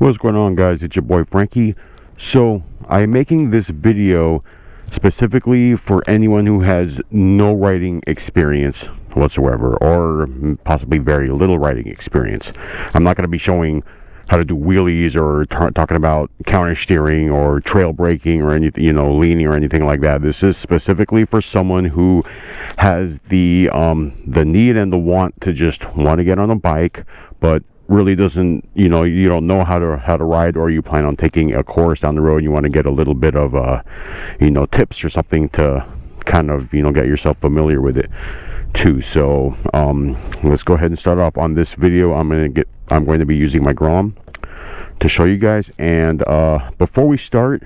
What's going on, guys? It's your boy Frankie. So I'm making this video specifically for anyone who has no riding experience whatsoever, or possibly very little riding experience. I'm not going to be showing how to do wheelies or talking about counter steering or trail braking or anything, leaning or anything like that. This is specifically for someone who has the need and the want to get on a bike, but really doesn't, you don't know how to ride, or you plan on taking a course down the road. You want to get a little bit of tips or something to kind of get yourself familiar with it too. So let's go ahead and start off on this video. I'm going to be using my Grom to show you guys. And before we start,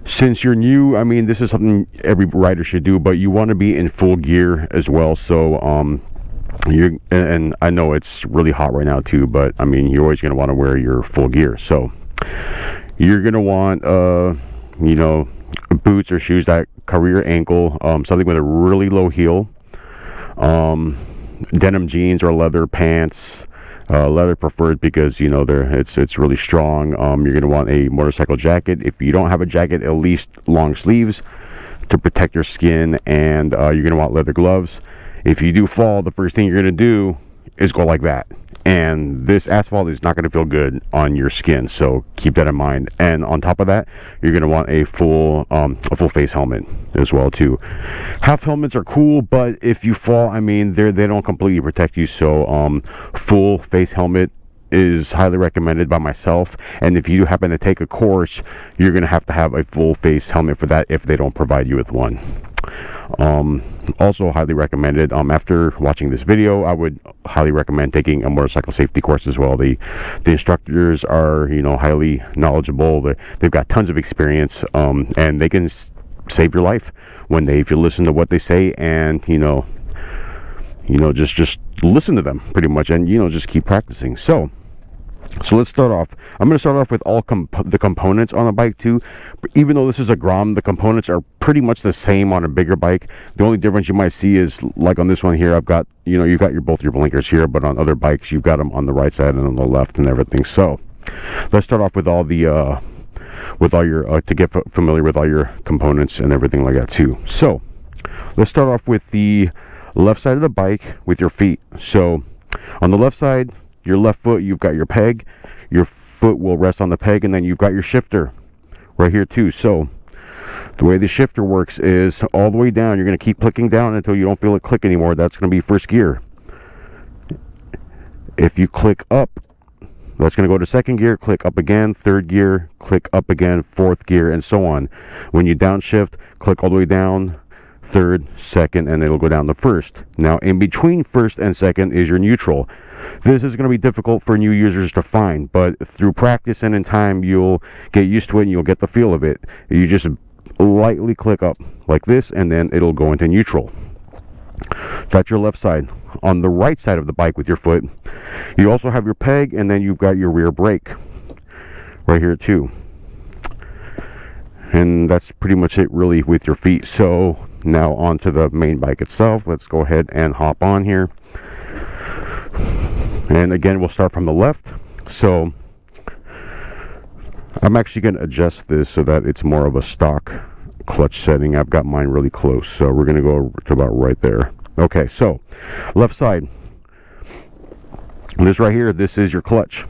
since you're new, this is something every rider should do, but you want to be in full gear as well. So and I know it's really hot right now too, but you're always going to want to wear your full gear. So you're going to want boots or shoes that cover your ankle, something with a really low heel, denim jeans or leather pants, leather preferred because it's really strong. You're going to want a motorcycle jacket. If you don't have a jacket, at least long sleeves to protect your skin, and you're going to want leather gloves. If you do fall, the first thing you're going to do is go like that, and this asphalt is not going to feel good on your skin, so keep that in mind. And on top of that, you're going to want a full face helmet as well too. Half helmets are cool, but if you fall, they don't completely protect you, so full face helmet is highly recommended by myself. And if you happen to take a course, you're going to have a full face helmet for that if they don't provide you with one. Also highly recommended, after watching this video, I would highly recommend taking a motorcycle safety course as well. The instructors are highly knowledgeable. They've got tons of experience, and they can save your life if you listen to what they say, and just listen to them pretty much, and just keep practicing. So let's start off. I'm going to start off with all the components on a bike too. Even though this is a Grom, the components are pretty much the same on a bigger bike. The only difference you might see is, like on this one here, I've got you've got both your blinkers here, but on other bikes you've got them on the right side and on the left and everything. So let's start off with all the to get familiar with all your components and everything like that too. So let's start off with the left side of the bike with your feet. So on the left side, your left foot, you've got your peg. Your foot will rest on the peg, and then you've got your shifter right here too. So the way the shifter works is all the way down. You're going to keep clicking down until you don't feel it click anymore. That's going to be first gear. If you click up, that's going to go to second gear, click up again, third gear, click up again, fourth gear, and so on. When you downshift, click all the way down, third, second, and it'll go down to first. Now in between first and second is your neutral. This is going to be difficult for new users to find, but through practice and in time, you'll get used to it and you'll get the feel of it. You just lightly click up like this, and then it'll go into neutral. That's your left side. On the right side of the bike with your foot, you also have your peg, and then you've got your rear brake right here too. And that's pretty much it really with your feet. So now onto the main bike itself. Let's go ahead and hop on here. And again, we'll start from the left. So I'm actually going to adjust this so that it's more of a stock clutch setting. I've got mine really close, so we're going to go to about right there. Okay, so left side. This right here, this is your clutch.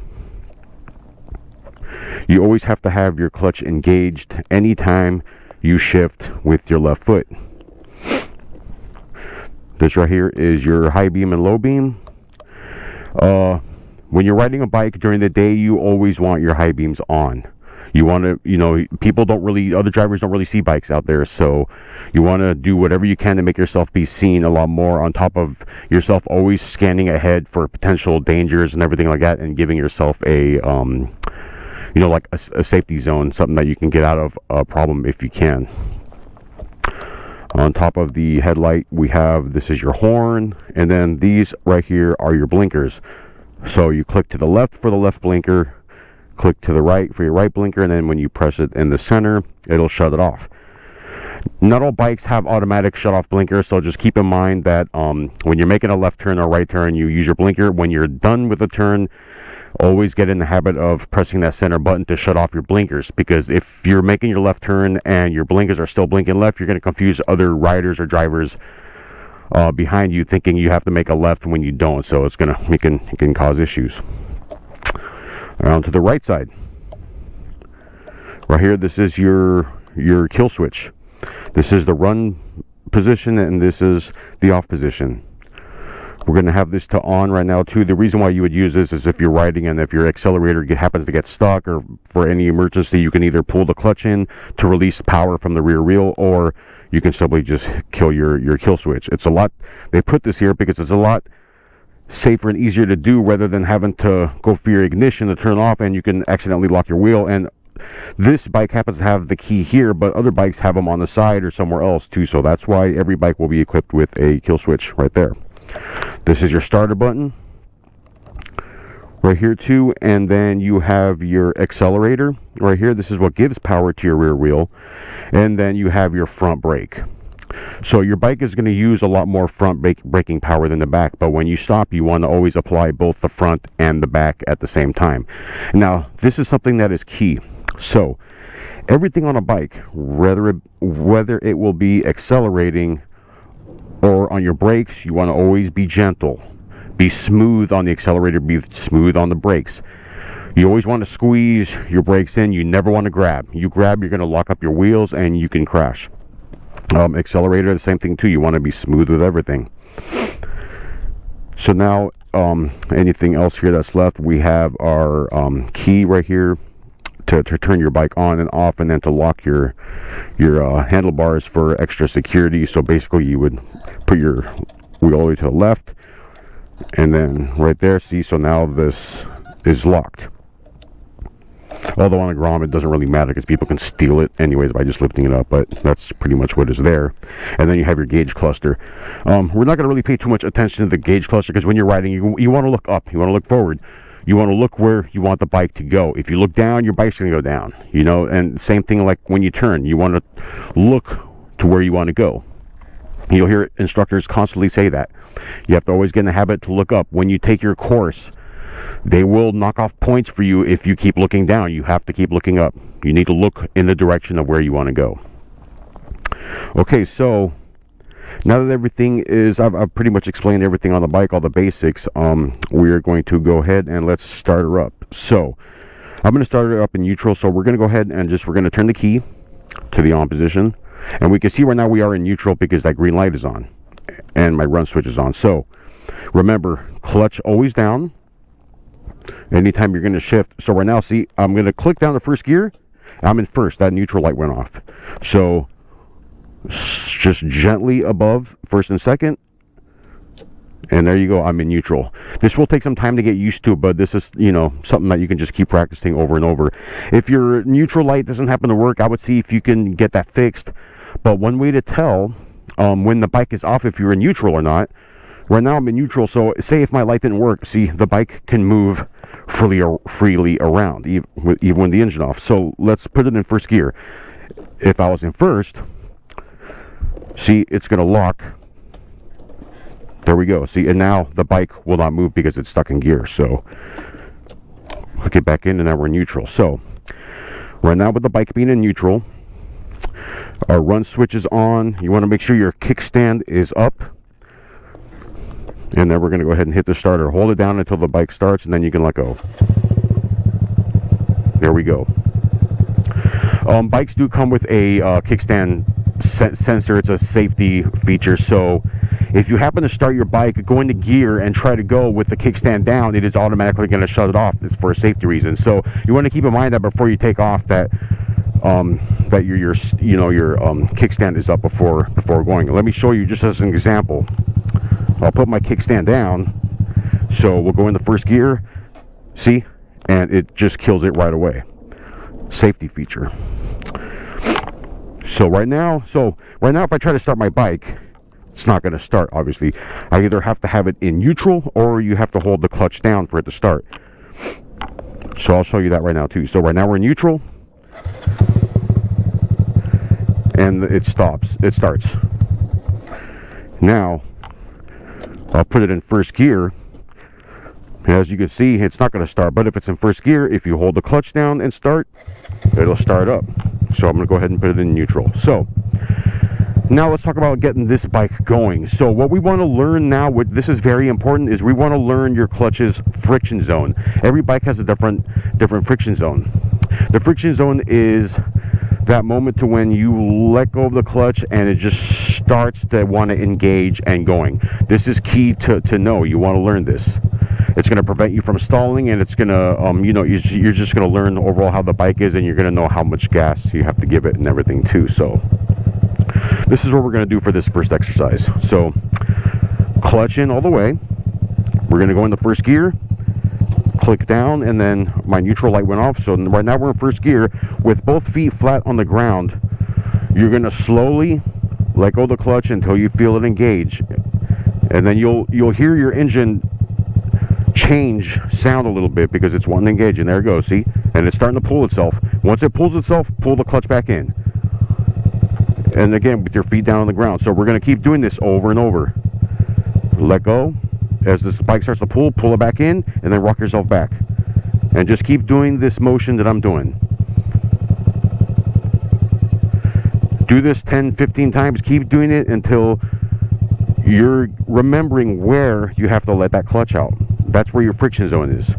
You always have to have your clutch engaged anytime you shift with your left foot. This right here is your high beam and low beam. When you're riding a bike during the day, you always want your high beams on. You want to, other drivers don't really see bikes out there, so you want to do whatever you can to make yourself be seen a lot more, on top of yourself always scanning ahead for potential dangers and everything like that, and giving yourself a like a safety zone, something that you can get out of a problem if you can. On top of the headlight, this is your horn, and then these right here are your blinkers. So you click to the left for the left blinker, click to the right for your right blinker, and then when you press it in the center, it'll shut it off. Not all bikes have automatic shut-off blinkers, so just keep in mind that when you're making a left turn or right turn, you use your blinker. When you're done with the turn, always get in the habit of pressing that center button to shut off your blinkers, because if you're making your left turn and your blinkers are still blinking left, you're going to confuse other riders or drivers behind you, thinking you have to make a left when you don't. So it can cause issues. Around to the right side. Right here, this is your kill switch. This is the run position, and this is the off position. We're going to have this to on right now too. The reason why you would use this is if you're riding and if your accelerator happens to get stuck, or for any emergency, you can either pull the clutch in to release power from the rear wheel, or you can simply just kill your kill switch. It's a lot, they put this here because it's a lot safer and easier to do rather than having to go for your ignition to turn off and you can accidentally lock your wheel. And this bike happens to have the key here, but other bikes have them on the side or somewhere else too, so that's why every bike will be equipped with a kill switch right there. This is your starter button right here too, and then you have your accelerator right here. This is what gives power to your rear wheel, and then you have your front brake. So your bike is going to use a lot more front braking power than the back, but when you stop, you want to always apply both the front and the back at the same time. Now, this is something that is key. So everything on a bike, whether it will be accelerating or on your brakes, you want to always be gentle. Be smooth on the accelerator, be smooth on the brakes. You always want to squeeze your brakes in. You never want to grab. You grab, you're going to lock up your wheels and you can crash. Accelerator, the same thing too. You want to be smooth with everything. So now, anything else here that's left, we have our key right here to turn your bike on and off, and then to lock your handlebars for extra security. So basically you would put your wheel all the way to the left, and then right there, see, so now this is locked. Although on a Grom it doesn't really matter because people can steal it anyways by just lifting it up, but that's pretty much what is there. And then you have your gauge cluster. We're not going to really pay too much attention to the gauge cluster, because when you're riding, you want to look up, you want to look forward, you want to look where you want the bike to go. If you look down, your bike's going to go down, you know. And same thing like when you turn, you want to look to where you want to go. You'll hear instructors constantly say that. You have to always get in the habit to look up. When you take your course, they will knock off points for you if you keep looking down. You have to keep looking up. You need to look in the direction of where you want to go. Okay, so now that everything is, I've pretty much explained everything on the bike, all the basics. We are going to go ahead and let's start her up. So I'm going to start her up in neutral. So we're going to go ahead and we're going to turn the key to the on position. And we can see right now we are in neutral because that green light is on and my run switch is on. So remember, clutch always down anytime you're going to shift. So right now, see, I'm going to click down the first gear. I'm in first. That neutral light went off. So just gently above first and second, and there you go, I'm in neutral. This will take some time to get used to, but this is, you know, something that you can just keep practicing over and over. If your neutral light doesn't happen to work, I would see if you can get that fixed. But one way to tell when the bike is off, if you're in neutral or not, right now I'm in neutral, so say if my light didn't work, see, the bike can move freely around even with the engine off. So let's put it in first gear. If I was in first, see, it's going to lock. There we go. See, and now the bike will not move because it's stuck in gear. So hook it back in, and now we're in neutral. So right now, with the bike being in neutral, our run switch is on. You want to make sure your kickstand is up, and then we're going to go ahead and hit the starter. Hold it down until the bike starts, and then you can let go. There we go. Bikes do come with a kickstand sensor. It's a safety feature, so if you happen to start your bike, go into gear and try to go with the kickstand down, it is automatically going to shut it off. It's for a safety reason. So you want to keep in mind that before you take off, that that your kickstand is up before going. Let me show you just as an example. I'll put my kickstand down, so we'll go into first gear, see, and it just kills it right away. Safety feature. So right now if I try to start my bike, it's not going to start, obviously. I either have to have it in neutral, or you have to hold the clutch down for it to start. So I'll show you that right now too. So right now we're in neutral. and it starts. Now I'll put it in first gear. As you can see, it's not going to start, but if it's in first gear, if you hold the clutch down and start, it'll start up. So I'm going to go ahead and put it in neutral. So now let's talk about getting this bike going. So what we want to learn now, this is very important, is we want to learn your clutch's friction zone. Every bike has a different friction zone. The friction zone is that moment to when you let go of the clutch and it just starts to want to engage and going. This is key to know. You want to learn this. It's going to prevent you from stalling, and it's going to, you're just going to learn overall how the bike is, and you're going to know how much gas you have to give it and everything too. So this is what we're going to do for this first exercise. So clutch in all the way. We're going to go into first gear, click down, and then my neutral light went off. So right now we're in first gear with both feet flat on the ground. You're going to slowly let go of the clutch until you feel it engage, and then you'll hear your engine change sound a little bit because it's wanting to engage, and there it goes. See, and it's starting to pull itself. Once it pulls itself, pull the clutch back in, and again with your feet down on the ground. So we're going to keep doing this over and over. Let go as this bike starts to pull it back in, and then rock yourself back, and just keep doing this motion that I'm doing. Do this 10-15 times. Keep doing it until you're remembering where you have to let that clutch out. That's where your friction zone is.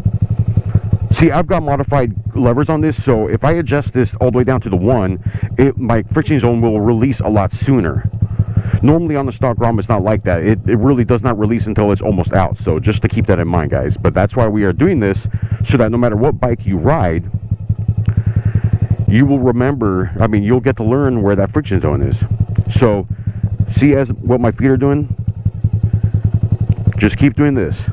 See, I've got modified levers on this, so if I adjust this all the way down to the 1, my friction zone will release a lot sooner. Normally on the stock ROM, it's not like that. It really does not release until it's almost out. So just to keep that in mind, guys. But that's why we are doing this, so that no matter what bike you ride, you will remember, you'll get to learn where that friction zone is. So see as what my feet are doing? Just keep doing this.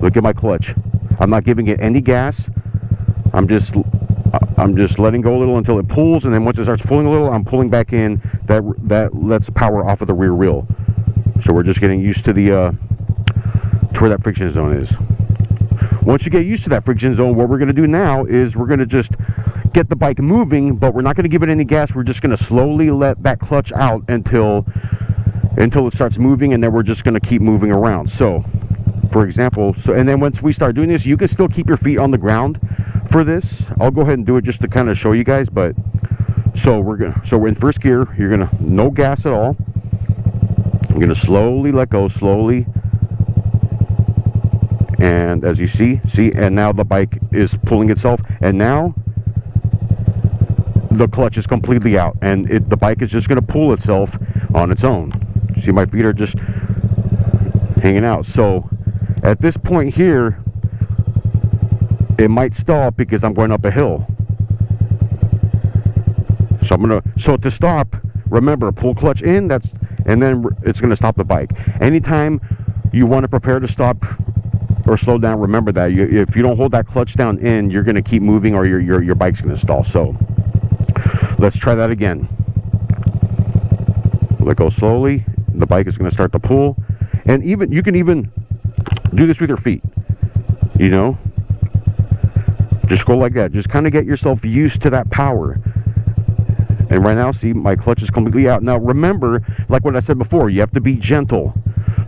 Look at my clutch. I'm not giving it any gas. I'm just letting go a little until it pulls, and then once it starts pulling a little, I'm pulling back in. That lets power off of the rear wheel. So we're just getting used to to where that friction zone is. Once you get used to that friction zone, what we're going to do now is we're going to just get the bike moving, but we're not going to give it any gas. We're just going to slowly let that clutch out until it starts moving, and then we're just going to keep moving around. So for example, and then once we start doing this, you can still keep your feet on the ground for this. I'll go ahead and do it just to kind of show you guys. But so we're in first gear. You're gonna no gas at all. I'm gonna slowly let go, slowly, and as you see, and now the bike is pulling itself, and now the clutch is completely out, and the bike is just gonna pull itself on its own. See, my feet are just hanging out. So at this point here, it might stop because I'm going up a hill. So to stop, remember, pull clutch in, and then it's gonna stop the bike. Anytime you want to prepare to stop or slow down, remember that if you don't hold that clutch down in, you're gonna keep moving, or your bike's gonna stall. So let's try that again. Let go slowly. The bike is gonna start to pull, and you can even do this with your feet, just go like that. Just kind of get yourself used to that power. And right now, see, my clutch is completely out. Now remember, like what I said before, you have to be gentle,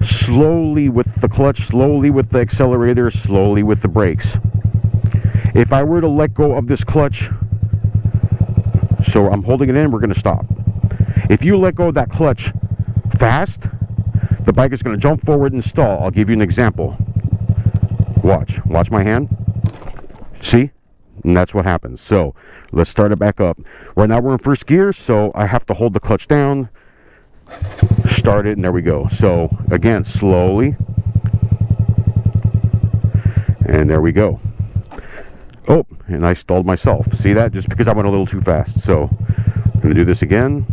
slowly with the clutch, slowly with the accelerator, slowly with the brakes. If I were to let go of this clutch, so I'm holding it in, we're going to stop. If you let go of that clutch fast, the bike is going to jump forward and stall. I'll give you an example. Watch my hand. See? And that's what happens. So let's start it back up. Right now we're in first gear, so I have to hold the clutch down, start it, and there we go. So again, slowly, and there we go. Oh, and I stalled myself. See that? Just because I went a little too fast. So I'm going to do this again.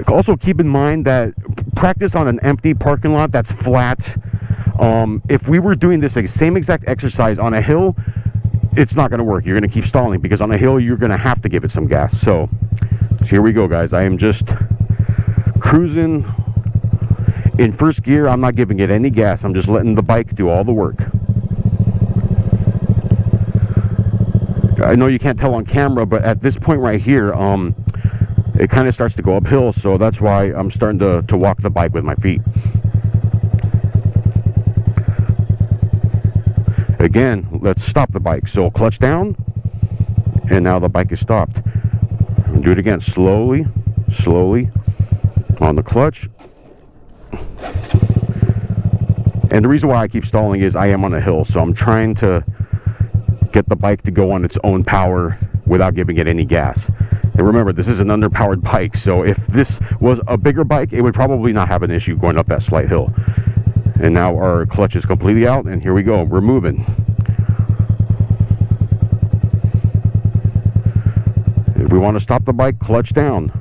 Also keep in mind that practice on an empty parking lot that's flat. If we were doing this same exact exercise on a hill, it's not going to work. You're going to keep stalling, because on a hill you're going to have to give it some gas. So here we go, guys. I am just cruising in first gear. I'm not giving it any gas. I'm just letting the bike do all the work. I know you can't tell on camera, but at this point right here, it kind of starts to go uphill, so that's why I'm starting to walk the bike with my feet. Again, let's stop the bike. So clutch down, and now the bike is stopped. Do it again, slowly on the clutch. And the reason why I keep stalling is I am on a hill, so I'm trying to get the bike to go on its own power without giving it any gas. And remember, this is an underpowered bike, so if this was a bigger bike, it would probably not have an issue going up that slight hill. And now our clutch is completely out, and here we go, we're moving. If we want to stop the bike, clutch down,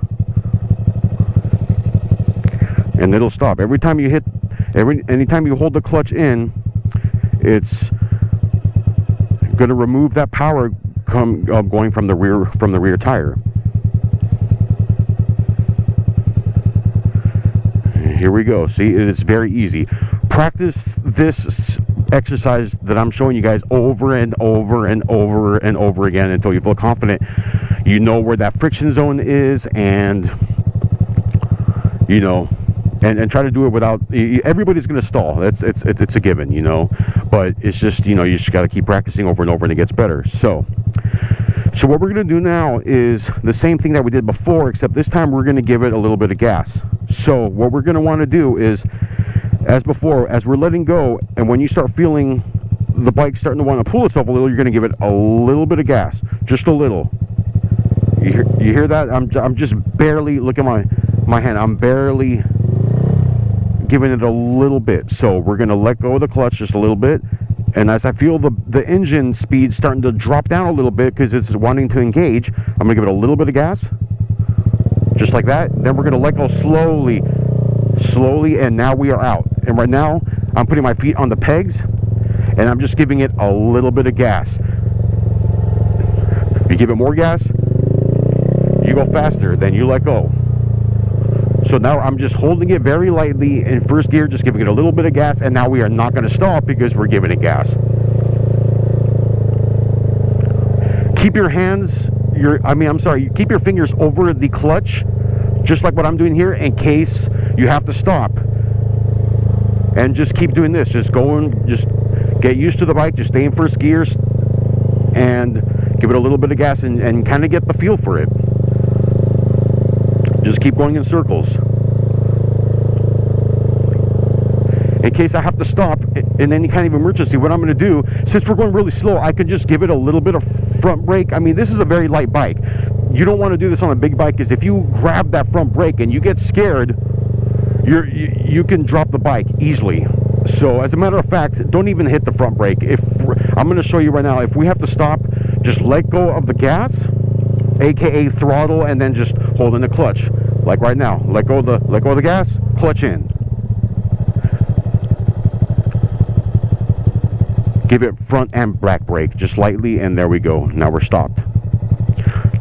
and it'll stop. Every time you hit, anytime you hold the clutch in, it's going to remove that power going from the rear tire. Here we go. See, it is very easy. Practice this exercise that I'm showing you guys over and over and over and over again until you feel confident. You know where that friction zone is, and you know, and try to do it without. Everybody's going to stall. It's a given, you know. But it's just, you know, you just got to keep practicing over and over, and it gets better. So what we're going to do now is the same thing that we did before, except this time we're going to give it a little bit of gas. So what we're going to want to do is, as before, as we're letting go, and when you start feeling the bike starting to want to pull itself a little, you're going to give it a little bit of gas, just a little. You hear that? I'm just barely, look at my hand, I'm barely giving it a little bit. So we're going to let go of the clutch just a little bit, and as I feel the engine speed starting to drop down a little bit because it's wanting to engage, I'm going to give it a little bit of gas, just like that. Then we're going to let go slowly, and now we are out. And right now I'm putting my feet on the pegs, and I'm just giving it a little bit of gas. You give it more gas, you go faster, then you let go. So now I'm just holding it very lightly in first gear, just giving it a little bit of gas, and now we are not going to stop because we're giving it gas. Keep your hands, keep your fingers over the clutch, just like what I'm doing here, in case you have to stop. And just keep doing this, just get used to the bike, just stay in first gear, and give it a little bit of gas, and kind of get the feel for it. Just keep going in circles. In case I have to stop in any kind of emergency, what I'm going to do, since we're going really slow, I could just give it a little bit of front brake. I mean, this is a very light bike. You don't want to do this on a big bike, because if you grab that front brake and you get scared, you can drop the bike easily. So as a matter of fact, don't even hit the front brake. I'm going to show you right now, if we have to stop, just let go of the gas, aka throttle, and then just hold in the clutch, like right now. Let go of the gas, clutch in, give it front and back brake just lightly, and there we go. Now we're stopped.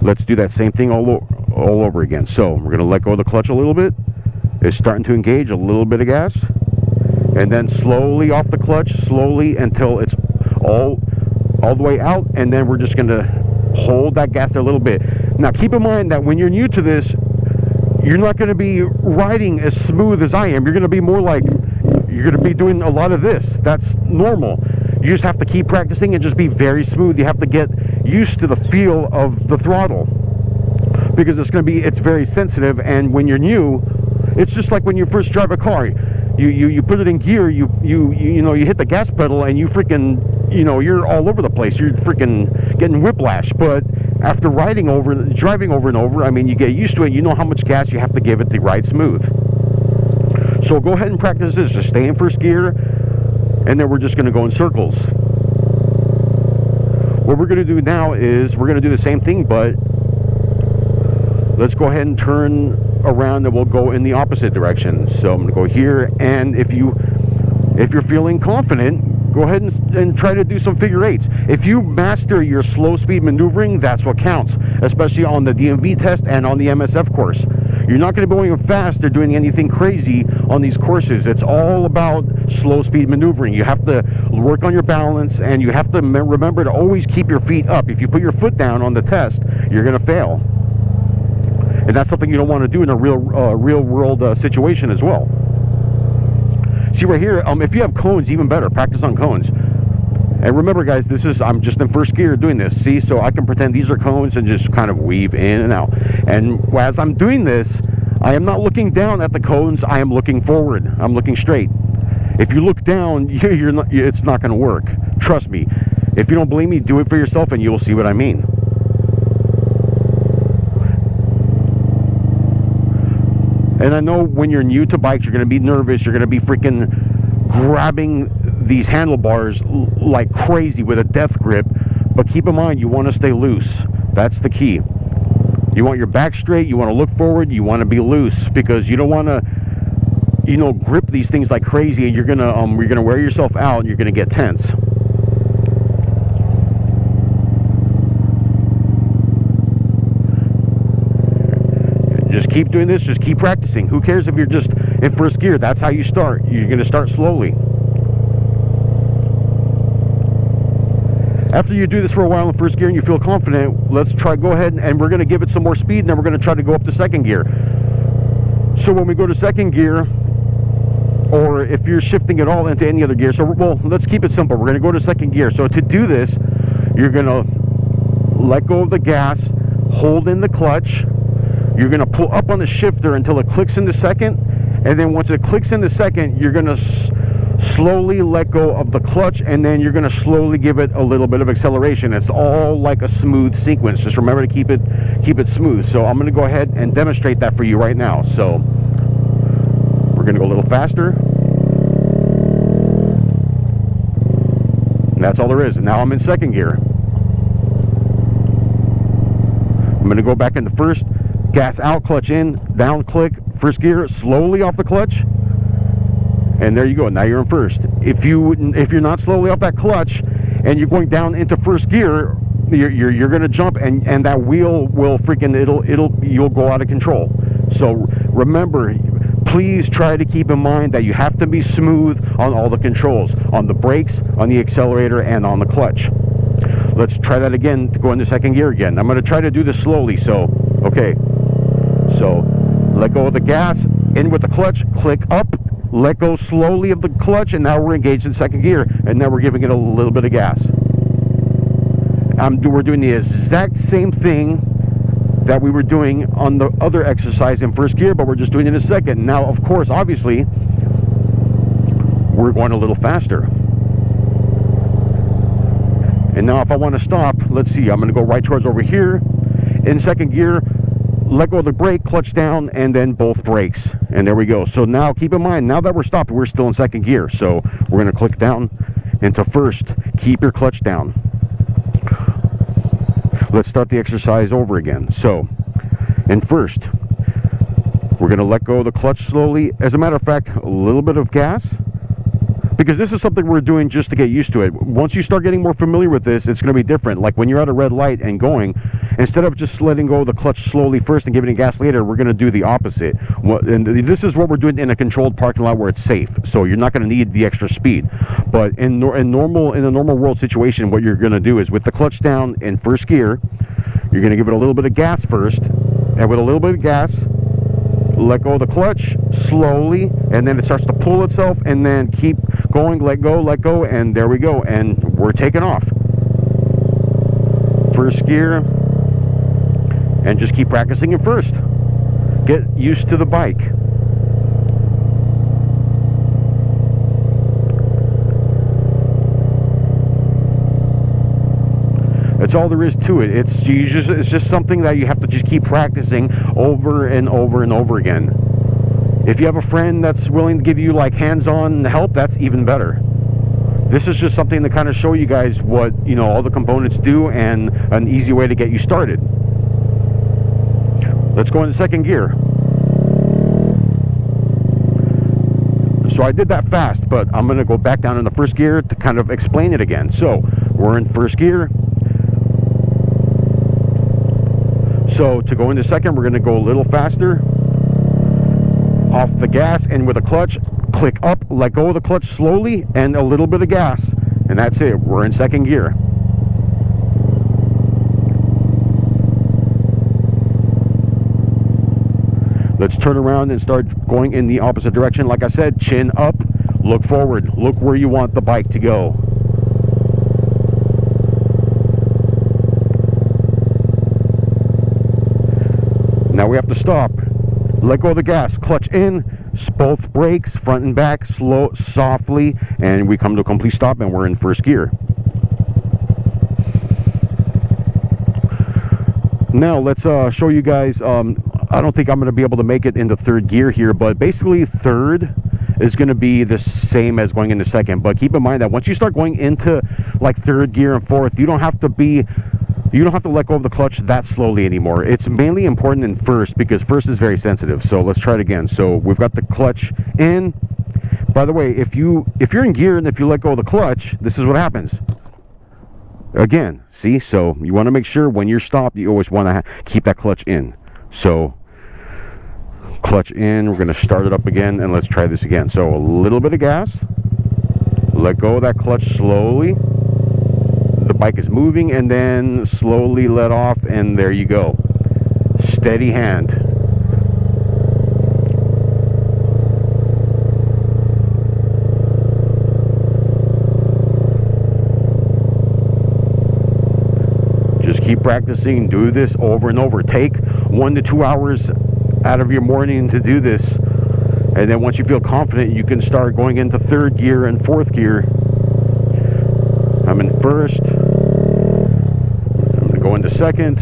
Let's do that same thing all over again. So we're going to let go of the clutch a little bit. It's starting to engage, a little bit of gas, and then slowly off the clutch, slowly until it's all the way out, and then we're just going to hold that gas there a little bit. Now keep in mind that when you're new to this, you're not going to be riding as smooth as I am. You're going to be more like, you're going to be doing a lot of this. That's normal. You just have to keep practicing and just be very smooth. You have to get used to the feel of the throttle, because it's very sensitive, and when you're new, it's just like when you first drive a car. You put it in gear, you hit the gas pedal, and you freaking, you're all over the place. You're freaking getting whiplash. But after driving over and over, I mean, you get used to it. You know how much gas you have to give it to ride smooth. So go ahead and practice this. Just stay in first gear, and then we're just going to go in circles. What we're going to do now is we're going to do the same thing, but let's go ahead and turn around, and we'll go in the opposite direction. So I'm going to go here, and if you're feeling confident, go ahead and try to do some figure eights. If you master your slow speed maneuvering, that's what counts, especially on the DMV test and on the MSF course. You're not going to be going fast or doing anything crazy on these courses. It's all about slow speed maneuvering. You have to work on your balance, and you have to remember to always keep your feet up. If you put your foot down on the test, you're going to fail. And that's something you don't want to do in a real world situation as well. See right here, if you have cones, even better. Practice on cones. And remember, guys, I'm just in first gear doing this. See, so I can pretend these are cones and just kind of weave in and out. And as I'm doing this, I am not looking down at the cones. I am looking forward. I'm looking straight. If you look down, it's not going to work. Trust me. If you don't believe me, do it for yourself and you'll see what I mean. And I know when you're new to bikes, you're going to be nervous. You're going to be freaking grabbing these handlebars like crazy with a death grip. But keep in mind, you want to stay loose. That's the key. You want your back straight. You want to look forward. You want to be loose, because you don't want to, grip these things like crazy, and you're gonna wear yourself out, and you're gonna get tense. Just keep doing this. Just keep practicing. Who cares if you're just in first gear? That's how you start. You're going to start slowly. After you do this for a while in first gear and you feel confident, let's go ahead and we're going to give it some more speed, and then we're going to try to go up to second gear. So when we go to second gear, or if you're shifting it all into any other gear, let's keep it simple. We're going to go to second gear. So to do this, you're going to let go of the gas, hold in the clutch. You're going to pull up on the shifter until it clicks into second, and then once it clicks into second, you're going to slowly let go of the clutch, and then you're going to slowly give it a little bit of acceleration. It's all like a smooth sequence. Just remember to keep it smooth. So I'm going to go ahead and demonstrate that for you right now. So we're going to go a little faster. And that's all there is. And now I'm in second gear. I'm going to go back into first. Gas out, clutch in, down, click, first gear, slowly off the clutch, and there you go. Now you're in first. If you're not slowly off that clutch and you're going down into first gear, you're going to jump, and that wheel will you'll go out of control. So remember, please try to keep in mind that you have to be smooth on all the controls, on the brakes, on the accelerator, and on the clutch. Let's try that again to go into second gear again. I'm going to try to do this slowly. So okay. So let go of the gas, in with the clutch, click up, let go slowly of the clutch, and now we're engaged in second gear, and now we're giving it a little bit of gas. We're doing the exact same thing that we were doing on the other exercise in first gear, but we're just doing it in second. Now, of course, obviously, we're going a little faster. And now if I want to stop, let's see, I'm going to go right towards over here. In second gear, let go of the brake, clutch down, and then both brakes. And there we go. So now keep in mind, now that we're stopped, we're still in second gear. So we're going to click down into first. Keep your clutch down. Let's start the exercise over again. So in first, we're going to let go of the clutch slowly. As a matter of fact, a little bit of gas, because this is something we're doing just to get used to it. Once you start getting more familiar with this, it's going to be different. Like when you're at a red light and going, instead of just letting go of the clutch slowly first and giving it gas later, we're going to do the opposite. And this is what we're doing in a controlled parking lot where it's safe. So you're not going to need the extra speed. But in a normal world situation, what you're going to do is with the clutch down in first gear, you're going to give it a little bit of gas first, and with a little bit of gas, let go of the clutch slowly, and then it starts to pull itself, and then keep going, let go, and there we go, and we're taking off. First gear, and just keep practicing in first. Get used to the bike. That's all there is to it. It's just something that you have to just keep practicing over and over and over again. If you have a friend that's willing to give you like hands-on help, that's even better. This is just something to kind of show you guys what, all the components do, and an easy way to get you started. Let's go into second gear. So I did that fast, but I'm going to go back down in the first gear to kind of explain it again. So we're in first gear. So to go into second, we're going to go a little faster. off the gas, and with a clutch, click up, let go of the clutch slowly, and a little bit of gas, and that's it. We're in second gear. Let's turn around and start going in the opposite direction. Like I said, chin up, look forward, look where you want the bike to go. Now we have to stop. Let go of the gas, clutch in, both brakes, front and back, slow, softly, and we come to a complete stop and we're in first gear. Now let's show you guys, I don't think I'm going to be able to make it into third gear here, but basically third is going to be the same as going into second. But keep in mind that once you start going into like third gear and fourth, you don't have to let go of the clutch that slowly anymore. It's mainly important in first because first is very sensitive. So let's try it again. So we've got the clutch in. By the way, if you're in gear and if you let go of the clutch, this is what happens. Again, see? So you want to make sure when you're stopped, you always want to keep that clutch in. So clutch in, we're going to start it up again, and let's try this again. So a little bit of gas, let go of that clutch slowly. The bike is moving, and then slowly let off, and there you go. Steady hand. Just keep practicing. Do this over and over. Take 1 to 2 hours out of your morning to do this, and then once you feel confident, you can start going into third gear and fourth gear. I'm in first. I'm going to go into second.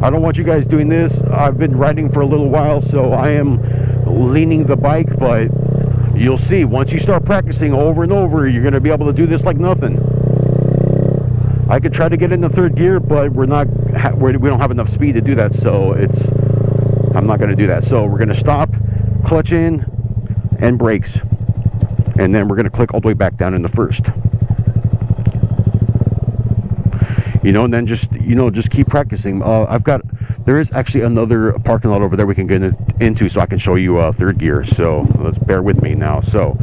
I don't want you guys doing this. I've been riding for a little while, so I am leaning the bike, but you'll see once you start practicing over and over, you're going to be able to do this like nothing. I could try to get into third gear, but we don't have enough speed to do that, so I'm not going to do that. So we're going to stop, clutch in, and brakes, and then we're going to click all the way back down into first. And then just keep practicing. There is actually another parking lot over there we can get into, so I can show you third gear. So let's bear with me now. So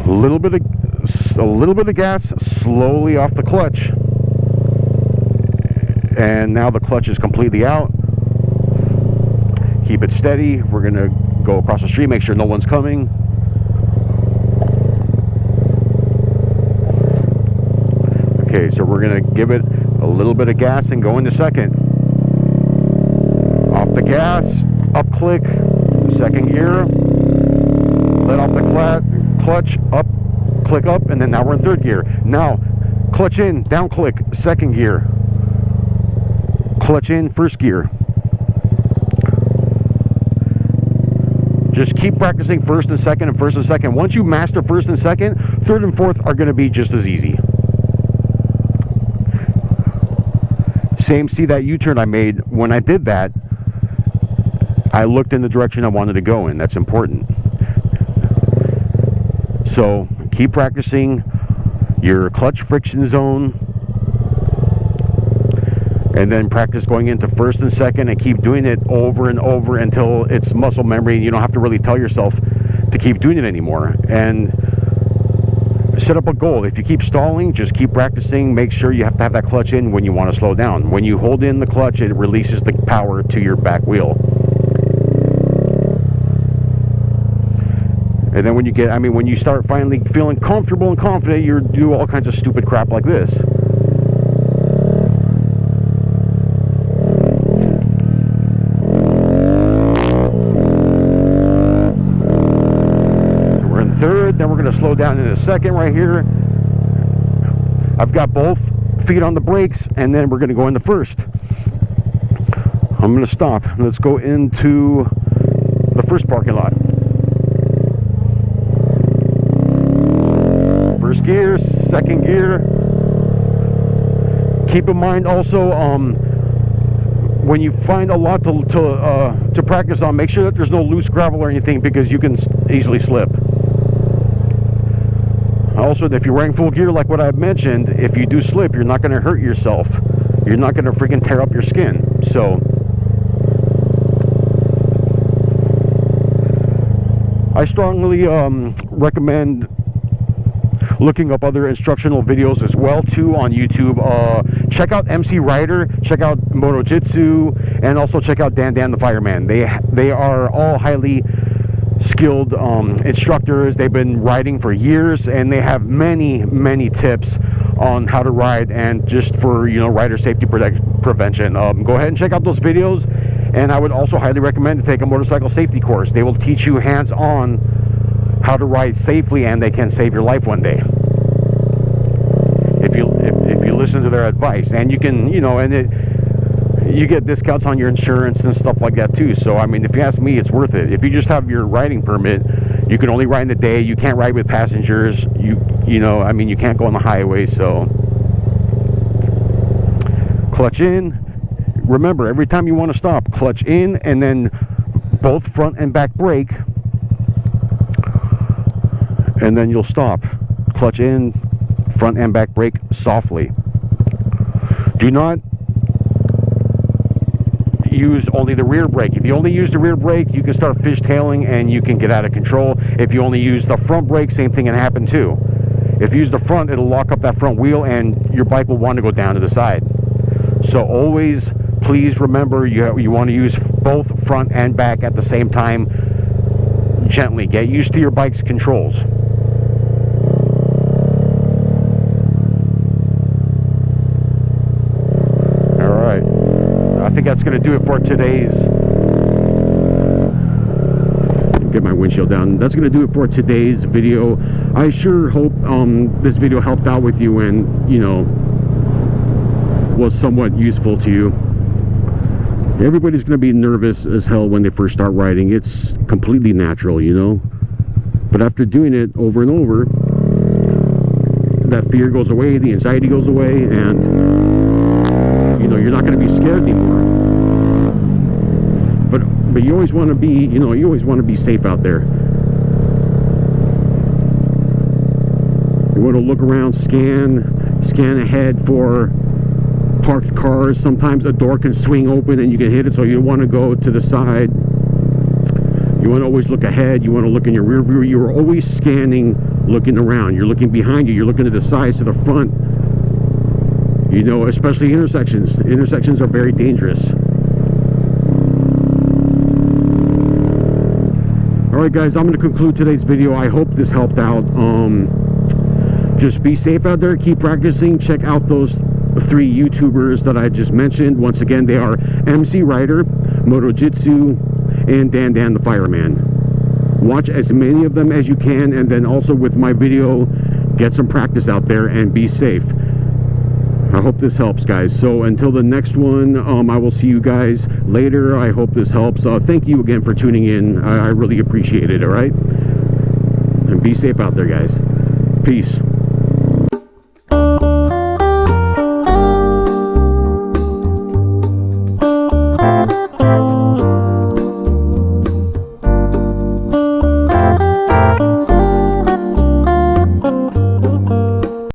a little bit of gas, slowly off the clutch, and now the clutch is completely out. Keep it steady. We're gonna go across the street, make sure no one's coming. Okay, so we're gonna give it a little bit of gas and go into second. Off the gas, up click, second gear, let off the clutch, up, click up, and then now we're in third gear. Now, clutch in, down click, second gear. Clutch in, first gear. Just keep practicing first and second and first and second. Once you master first and second, third and fourth are going to be just as easy. Same, see that U-turn I made? When I did that, I looked in the direction I wanted to go in. That's important. So keep practicing your clutch friction zone, and then practice going into first and second, and keep doing it over and over until it's muscle memory and you don't have to really tell yourself to keep doing it anymore. And set up a goal. If you keep stalling, just keep practicing. Make sure you have to have that clutch in when you want to slow down. When you hold in the clutch, it releases the power to your back wheel. And then when you start finally feeling comfortable and confident, you do all kinds of stupid crap like this. Third, then we're going to slow down in a second right here. I've got both feet on the brakes, and then we're going to go into first. I'm going to stop. Let's go into the first parking lot. First gear, second gear. Keep in mind also, when you find a lot to practice on, make sure that there's no loose gravel or anything, because you can easily slip. Also, if you're wearing full gear like what I mentioned, if you do slip, you're not going to hurt yourself. you're not going to freaking tear up your skin. So I strongly recommend looking up other instructional videos as well too on YouTube. Check out MC Rider, check out Moto Jitsu, and also check out Dan the Fireman. They are all highly skilled instructors. They've been riding for years, and they have many tips on how to ride, and just for, you know, rider safety prevention. Go ahead and check out those videos. And I would also highly recommend to take a motorcycle safety course. They will teach you hands-on how to ride safely, and they can save your life one day if you listen to their advice. And you can, you know, and you get discounts on your insurance and stuff like that too. So I mean, if you ask me, it's worth it. If you just have your riding permit, you can only ride in the day. You can't ride with passengers. You know, I mean, you can't go on the highway. So clutch in. Remember, every time you want to stop, clutch in, and then both front and back brake, and then you'll stop. Clutch in, front and back brake softly. Do not use only the rear brake. If you only use the rear brake, you can start fishtailing and you can get out of control. If you only use the front brake, same thing can happen too. If you use the front, it'll lock up that front wheel and your bike will want to go down to the side. So always, please remember, you want to use both front and back at the same time. Gently. Get used to your bike's controls. Alright. I think that's going to do it for today's... Get my windshield down. That's going to do it for today's video. I sure hope this video helped out with you and, you know, was somewhat useful to you. Everybody's going to be nervous as hell when they first start riding. It's completely natural, you know. But after doing it over and over, that fear goes away, the anxiety goes away, and, you know, you're not going to be scared anymore. But you always want to be, you know, you always want to be safe out there. You want to look around, scan ahead for parked cars. Sometimes a door can swing open and you can hit it, so you want to go to the side. You want to always look ahead. You want to look in your rear view. You're always scanning, looking around. You're looking behind you. You're looking to the sides, to the front. You know, especially intersections. Intersections are very dangerous. Alright guys, I'm going to conclude today's video. I hope this helped out. Just be safe out there. Keep practicing. Check out those 3 YouTubers that I just mentioned. Once again, they are MC Rider, Moto Jitsu, and Dan the Fireman. Watch as many of them as you can, and then also with my video, get some practice out there and be safe. I hope this helps, guys. So until the next one, I will see you guys later. I hope this helps. Thank you again for tuning in. I really appreciate it. All right, and be safe out there, guys. Peace.